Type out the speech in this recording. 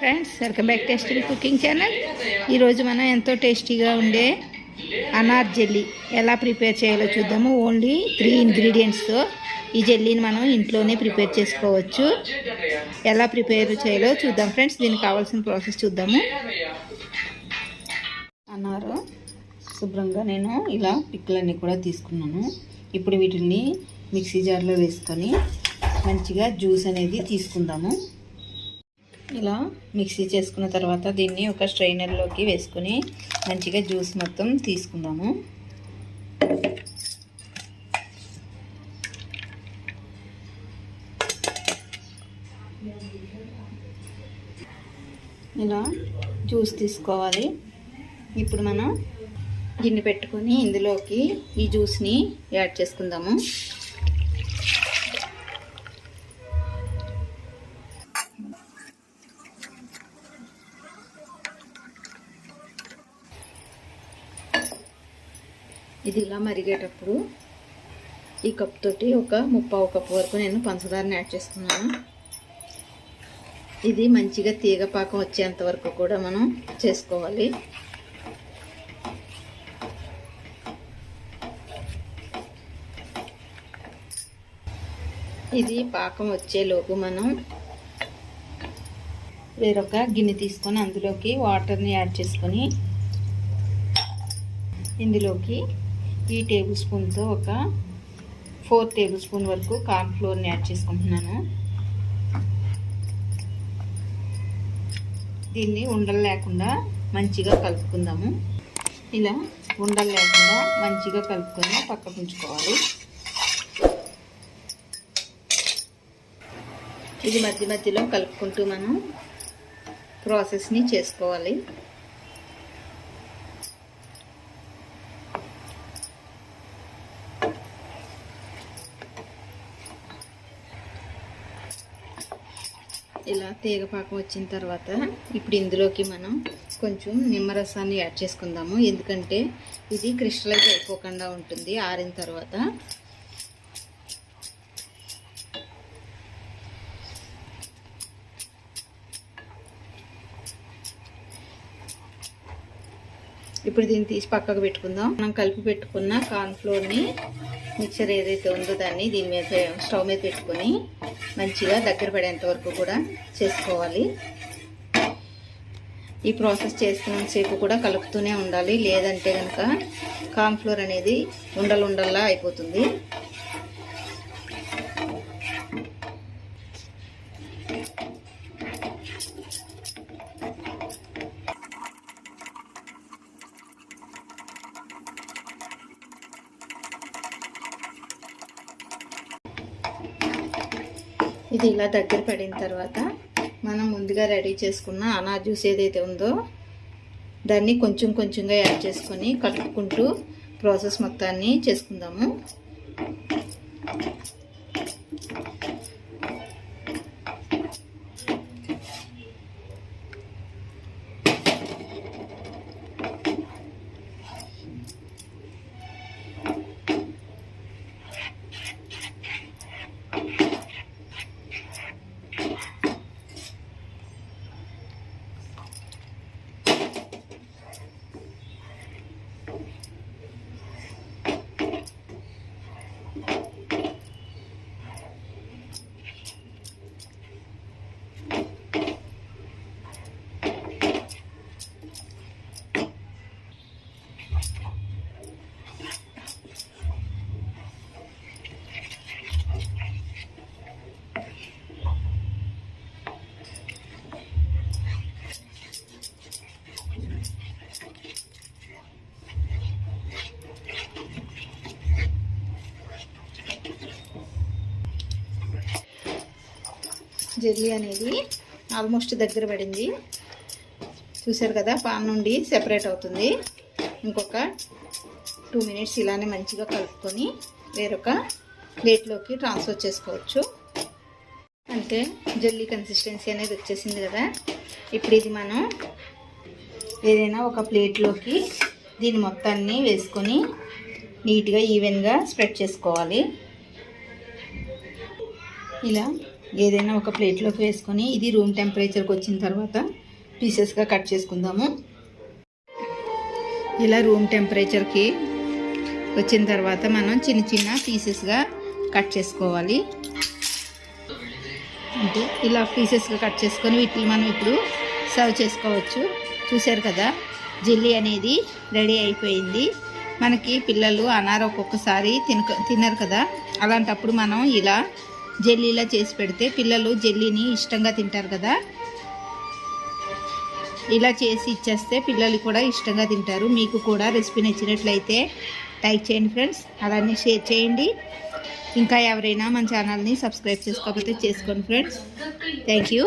Friends, welcome back tasty cooking channel. ఈరోజు మనం ఎంతో టేస్టీగా ఉండే అనార్ జెల్లీ ఎలా ప్రిపేర్ చేయాలో చూద్దాము. ఓన్లీ 3 ఇంగ్రీడియంట్స్తో ఈ జెల్లీని మనం ఇంట్లోనే ప్రిపేర్ చేసుకోవచ్చు. ఎలా ప్రిపేర్ చేయాలో చూద్దాం ఫ్రెండ్స్. దీనికి కావాల్సిన ప్రాసెస్ చూద్దాము. అనారు శుభ్రంగా నేను ఇలా పిక్కలన్నీ కూడా తీసుకున్నాను. ఇప్పుడు వీటిని మిక్సీ జార్లో వేసుకొని మంచిగా జ్యూస్ అనేది తీసుకుందాము. ఇలా మిక్సీ చేసుకున్న తర్వాత దీన్ని ఒక స్ట్రైనర్లోకి వేసుకొని మంచిగా జ్యూస్ మొత్తం తీసుకుందాము. ఇలా జ్యూస్ తీసుకోవాలి. ఇప్పుడు మనం గిన్నె పెట్టుకొని ఇందులోకి ఈ జ్యూస్ని యాడ్ చేసుకుందాము. ఇది ఇలా మరిగేటప్పుడు ఈ కప్ తోటి ఒక 1/4 కప్పు వరకు నేను పంచదారని యాడ్ చేసుకున్నాను. ఇది మంచిగా తీగ పాకం వచ్చేంత వరకు కూడా మనం చేసుకోవాలి. ఇది పాకం వచ్చేలోపు మనం వేరొక గిన్నె తీసుకొని అందులోకి వాటర్ని యాడ్ చేసుకొని ఇందులోకి ఈ టేబుల్ స్పూన్తో ఒక 4 టేబుల్ స్పూన్ వరకు కార్న్ ఫ్లోర్ని యాడ్ చేసుకుంటున్నాను. దీన్ని ఉండలు లేకుండా మంచిగా కలుపుకుందాము. ఇలా ఉండలు లేకుండా మంచిగా కలుపుకొని పక్కకు ఉంచుకోవాలి. ఇది మధ్య మధ్యలో కలుపుకుంటూ మనం ప్రాసెస్ని చేసుకోవాలి. ఇలా తీగపాకం వచ్చిన తర్వాత ఇప్పుడు ఇందులోకి మనం కొంచెం నిమ్మరసాన్ని యాడ్ చేసుకుందాము. ఎందుకంటే ఇది క్రిస్టలైజ్ అయిపోకుండా ఉంటుంది ఆరిన తర్వాత. ఇప్పుడు దీన్ని తీసి పక్కకు పెట్టుకుందాం. మనం కలిపి పెట్టుకున్న కార్న్ ఫ్లోర్ని మిక్చర్ ఏదైతే ఉందో దాన్ని దీని మీద స్టవ్ మీద పెట్టుకొని మంచిగా దగ్గర పడేంత వరకు కూడా చేసుకోవాలి. ఈ ప్రాసెస్ చేస్తున్నంతసేపు కూడా కలుపుతూనే ఉండాలి. లేదంటే కనుక కార్న్ ఫ్లోర్ అనేది ఉండల్లా అయిపోతుంది. ఇది ఇలా దగ్గర పడిన తర్వాత మనం ముందుగా రెడీ చేసుకున్న అనార్ జ్యూస్ ఏదైతే ఉందో దాన్ని కొంచెం కొంచెంగా యాడ్ చేసుకొని కలుపుకుంటూ ప్రాసెస్ మొత్తాన్ని చేసుకుందాము. జెల్లీ అనేది ఆల్మోస్ట్ దగ్గర పడింది. చూసారు కదా, పాన్ నుండి సెపరేట్ అవుతుంది. ఇంకొక 2 మినిట్స్ ఇలానే మంచిగా కలుపుకొని వేరొక ప్లేట్లోకి ట్రాన్స్ఫర్ చేసుకోవచ్చు. అంటే జెల్లీ కన్సిస్టెన్సీ అనేది వచ్చేసింది కదా. ఇప్పుడు ఇది మనం ఏదైనా ఒక ప్లేట్లోకి దీని మొత్తాన్ని వేసుకొని నీట్గా ఈవెన్గా స్ప్రెడ్ చేసుకోవాలి. ఇలా ఏదైనా ఒక ప్లేట్లోకి వేసుకొని ఇది రూమ్ టెంపరేచర్కి వచ్చిన తర్వాత పీసెస్గా కట్ చేసుకుందాము. ఇలా రూమ్ టెంపరేచర్కి వచ్చిన తర్వాత మనం చిన్న చిన్న పీసెస్గా కట్ చేసుకోవాలి. అంటే ఇలా పీసెస్గా కట్ చేసుకొని వీటిని మనం ఇప్పుడు సర్వ్ చేసుకోవచ్చు. చూశారు కదా, జెల్లీ అనేది రెడీ అయిపోయింది. మనకి పిల్లలు అనారు ఒక్కొక్కసారి తినరు కదా, అలాంటప్పుడు మనం ఇలా జెల్లీలా చేసి పెడితే పిల్లలు జెల్లీని ఇష్టంగా తింటారు కదా. ఇలా చేసి ఇచ్చేస్తే పిల్లలు కూడా ఇష్టంగా తింటారు. మీకు కూడా రెసిపీ నచ్చినట్లయితే లైక్ చేయండి ఫ్రెండ్స్, అలానే షేర్ చేయండి. ఇంకా ఎవరైనా మన ఛానల్ని సబ్స్క్రైబ్ చేసుకోకపోతే చేసుకోండి ఫ్రెండ్స్. Thank you.